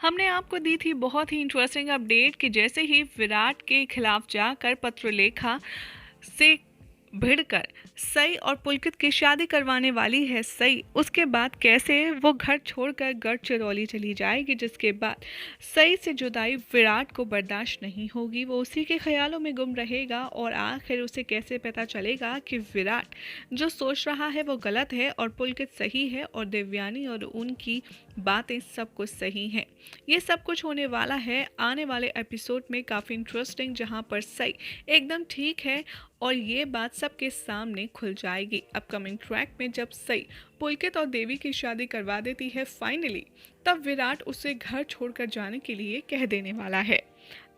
हमने आपको दी थी बहुत ही इंटरेस्टिंग अपडेट कि जैसे ही विराट के खिलाफ जाकर पत्रलेखा से भिड़कर सई और पुलकित की शादी करवाने वाली है सई, उसके बाद कैसे वो घर छोड़कर गढ़चिरौली चली जाएगी, जिसके बाद सई से जुदाई विराट को बर्दाश्त नहीं होगी। वो उसी के ख्यालों में गुम रहेगा और आखिर उसे कैसे पता चलेगा कि विराट जो सोच रहा है वो गलत है और पुलकित सही है और देवयानी और उनकी बातें सब कुछ सही हैं। ये सब कुछ होने वाला है आने वाले एपिसोड में, काफ़ी इंटरेस्टिंग, जहाँ पर सई एकदम ठीक है और ये बात सबके सामने खुल जाएगी अपकमिंग ट्रैक में। जब सई पुलकित और देवी की शादी करवा देती है फाइनली, तब विराट उसे घर छोड़कर जाने के लिए कह देने वाला है।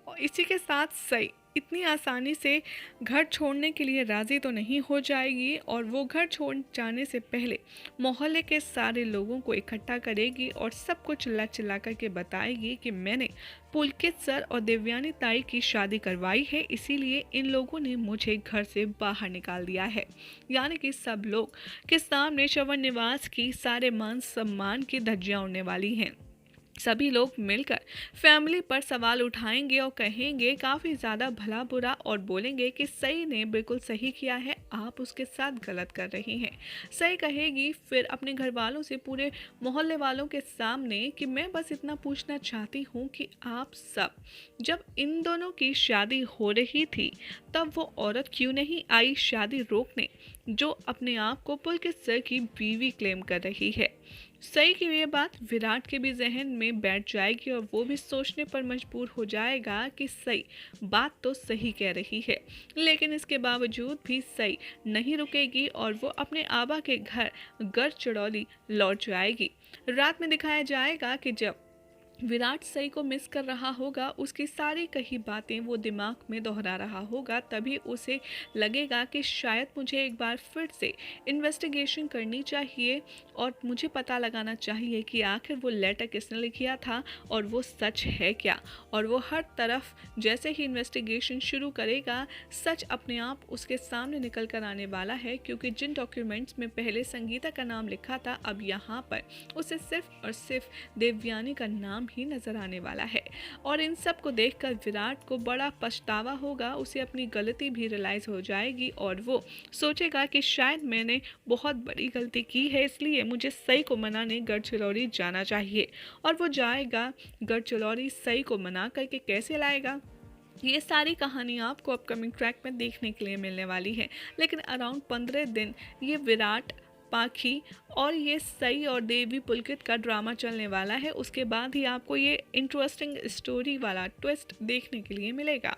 और इसी के साथ सई इतनी आसानी से घर छोड़ने के लिए राज़ी तो नहीं हो जाएगी और वो घर छोड़ जाने से पहले मोहल्ले के सारे लोगों को इकट्ठा करेगी और सब कुछ चिल्ला चिल्ला करके बताएगी कि मैंने पुलकित सर और देवयानी ताई की शादी करवाई है, इसीलिए इन लोगों ने मुझे घर से बाहर निकाल दिया है। यानी कि सब लोग के सामने श्रवण निवास की सारे मान सम्मान की धज्जियां उड़ने वाली हैं। सभी लोग मिलकर फैमिली पर सवाल उठाएंगे और कहेंगे काफ़ी ज़्यादा भला बुरा और बोलेंगे कि सई ने बिल्कुल सही किया है, आप उसके साथ गलत कर रही हैं। सई कहेगी फिर अपने घर वालों से, पूरे मोहल्ले वालों के सामने, कि मैं बस इतना पूछना चाहती हूँ कि आप सब जब इन दोनों की शादी हो रही थी तब वो औरत क्यों नहीं आई शादी रोकने, जो अपने आप को पुलकित सर की बीवी क्लेम कर रही है। सई की ये बात विराट के भी जहन में बैठ जाएगी और वो भी सोचने पर मजबूर हो जाएगा कि सई बात तो सही कह रही है, लेकिन इसके बावजूद भी सई नहीं रुकेगी और वो अपने आबा के घर गढ़चिरौली लौट जाएगी। रात में दिखाया जाएगा कि जब विराट सई को मिस कर रहा होगा, उसकी सारी कही बातें वो दिमाग में दोहरा रहा होगा, तभी उसे लगेगा कि शायद मुझे एक बार फिर से इन्वेस्टिगेशन करनी चाहिए और मुझे पता लगाना चाहिए कि आखिर वो लेटर किसने लिखा था और वो सच है क्या। और वो हर तरफ जैसे ही इन्वेस्टिगेशन शुरू करेगा, सच अपने आप उसके सामने निकल कर आने वाला है, क्योंकि जिन डॉक्यूमेंट्स में पहले संगीता का नाम लिखा था, अब यहाँ पर उसे सिर्फ और सिर्फ देवयानी का नाम ही नजर आने वाला है। और इन सब को देखकर विराट को बड़ा पछतावा होगा, उसे अपनी गलती भी रियलाइज हो जाएगी और वो सोचेगा कि शायद मैंने बहुत बड़ी गलती की है, इसलिए मुझे सई को मनाने गढ़चिरौली जाना चाहिए। और वो जाएगा गढ़चिरौली, सई को मना करके कैसे लाएगा, ये सारी कहानी आपको अपकमिंग ट्रैक में देखने के लिए मिलने वाली है। लेकिन अराउंड 15 दिन ये विराट, पाखी और ये सई और देवी पुलकित का ड्रामा चलने वाला है। उसके बाद ही आपको ये इंटरेस्टिंग स्टोरी वाला ट्विस्ट देखने के लिए मिलेगा।